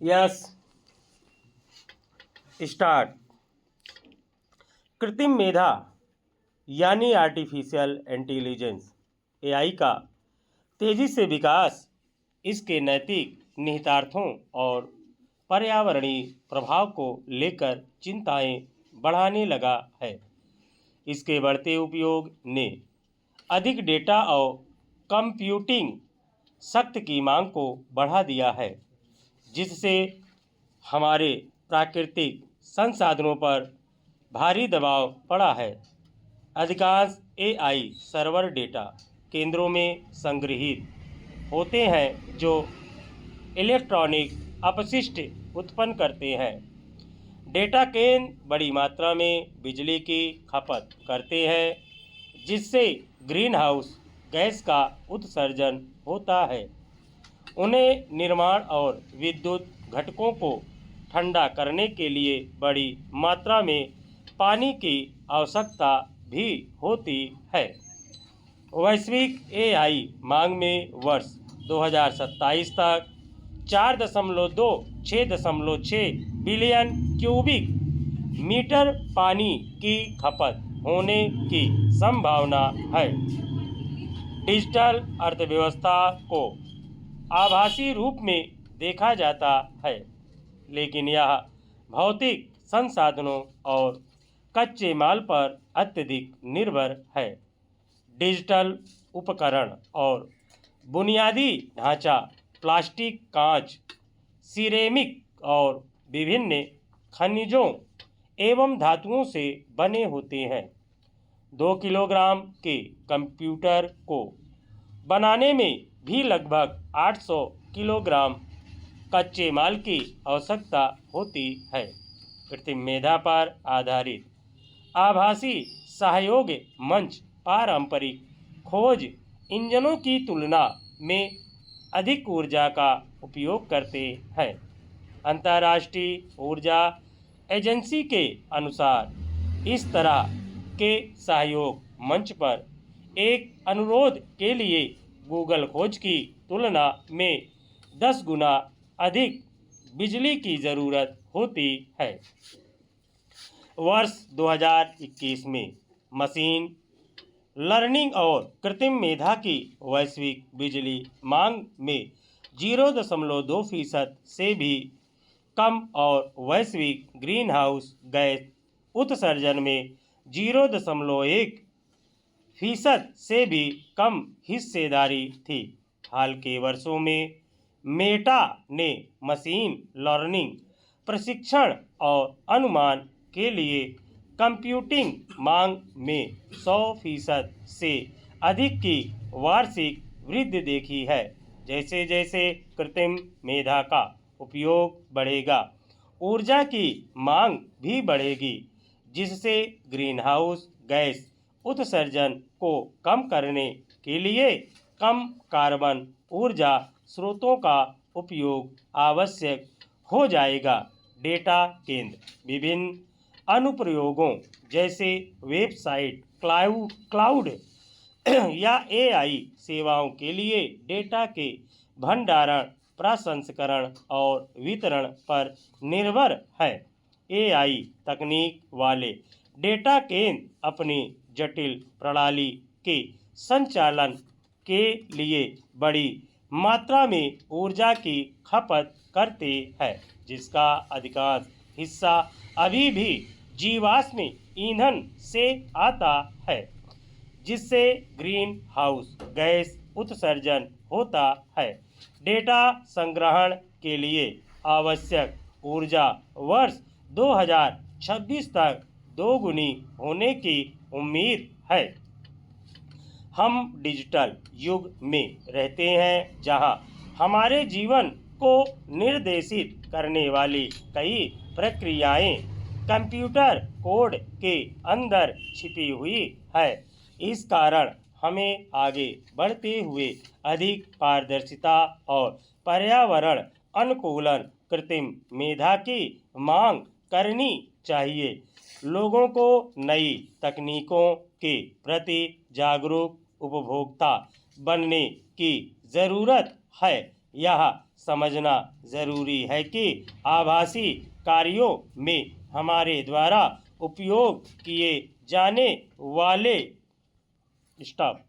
Yes start. कृत्रिम मेधा यानी artificial intelligence AI का तेजी से विकास इसके नैतिक निहितार्थों और पर्यावरणीय प्रभाव को लेकर चिंताएं बढ़ाने लगा है। इसके बढ़ते उपयोग ने अधिक डेटा और कंप्यूटिंग शक्ति की मांग को बढ़ा दिया है, जिससे हमारे प्राकृतिक संसाधनों पर भारी दबाव पड़ा है। अधिकांश एआई सर्वर डेटा केंद्रों में संग्रहीत होते हैं जो इलेक्ट्रॉनिक अपशिष्ट उत्पन्न करते हैं। डेटा केंद्र बड़ी मात्रा में बिजली की खपत करते हैं, जिससे ग्रीन हाउस गैस का उत्सर्जन होता है। उन्हें निर्माण और विद्युत घटकों को ठंडा करने के लिए बड़ी मात्रा में पानी की आवश्यकता भी होती है। वैश्विक एआई मांग में वर्ष 2027 तक 4.26 बिलियन क्यूबिक मीटर पानी की खपत होने की संभावना है। डिजिटल अर्थव्यवस्था को आभासी रूप में देखा जाता है, लेकिन यह भौतिक संसाधनों और कच्चे माल पर अत्यधिक निर्भर है। डिजिटल उपकरण और बुनियादी ढांचा प्लास्टिक, कांच, सिरेमिक और विभिन्न खनिजों एवं धातुओं से बने होते हैं। 2 किलोग्राम के कंप्यूटर को बनाने में भी लगभग 800 किलोग्राम कच्चे माल की आवश्यकता होती है। कृत्रिम मेधा पर आधारित आभासी सहयोग मंच पारंपरिक खोज इंजनों की तुलना में अधिक ऊर्जा का उपयोग करते हैं। अंतर्राष्ट्रीय ऊर्जा एजेंसी के अनुसार इस तरह के सहयोग मंच पर एक अनुरोध के लिए गूगल खोज की तुलना में 10 गुना अधिक बिजली की ज़रूरत होती है। वर्ष 2021 में मशीन लर्निंग और कृत्रिम मेधा की वैश्विक बिजली मांग में 0.2% से भी कम और वैश्विक ग्रीन हाउस गैस उत्सर्जन में 0.1% से भी कम हिस्सेदारी थी। हाल के वर्षों में मेटा ने मशीन लर्निंग प्रशिक्षण और अनुमान के लिए कंप्यूटिंग मांग में 100% से अधिक की वार्षिक वृद्धि देखी है। जैसे जैसे कृत्रिम मेधा का उपयोग बढ़ेगा, ऊर्जा की मांग भी बढ़ेगी, जिससे ग्रीनहाउस गैस उत्सर्जन को कम करने के लिए कम कार्बन ऊर्जा स्रोतों का उपयोग आवश्यक हो जाएगा। डेटा केंद्र विभिन्न अनुप्रयोगों जैसे वेबसाइट, क्लाउड या एआई सेवाओं के लिए डेटा के भंडारण, प्रसंस्करण और वितरण पर निर्भर है। एआई तकनीक वाले डेटा केंद्र अपनी जटिल प्रणाली के संचालन के लिए बड़ी मात्रा में ऊर्जा की खपत करते हैं, जिसका अधिकांश हिस्सा अभी भी जीवाश्म ईंधन से आता है, जिससे ग्रीन हाउस गैस उत्सर्जन होता है। डेटा संग्रहण के लिए आवश्यक ऊर्जा वर्ष 2026 तक दोगुनी होने की उम्मीद है। हम डिजिटल युग में रहते हैं, जहां हमारे जीवन को निर्देशित करने वाली कई प्रक्रियाएं कंप्यूटर कोड के अंदर छिपी हुई है। इस कारण हमें आगे बढ़ते हुए अधिक पारदर्शिता और पर्यावरण अनुकूलन कृत्रिम मेधा की मांग करनी चाहिए। लोगों को नई तकनीकों के प्रति जागरूक उपभोक्ता बनने की ज़रूरत है। यह समझना जरूरी है कि आभासी कार्यों में हमारे द्वारा उपयोग किए जाने वाले स्टॉप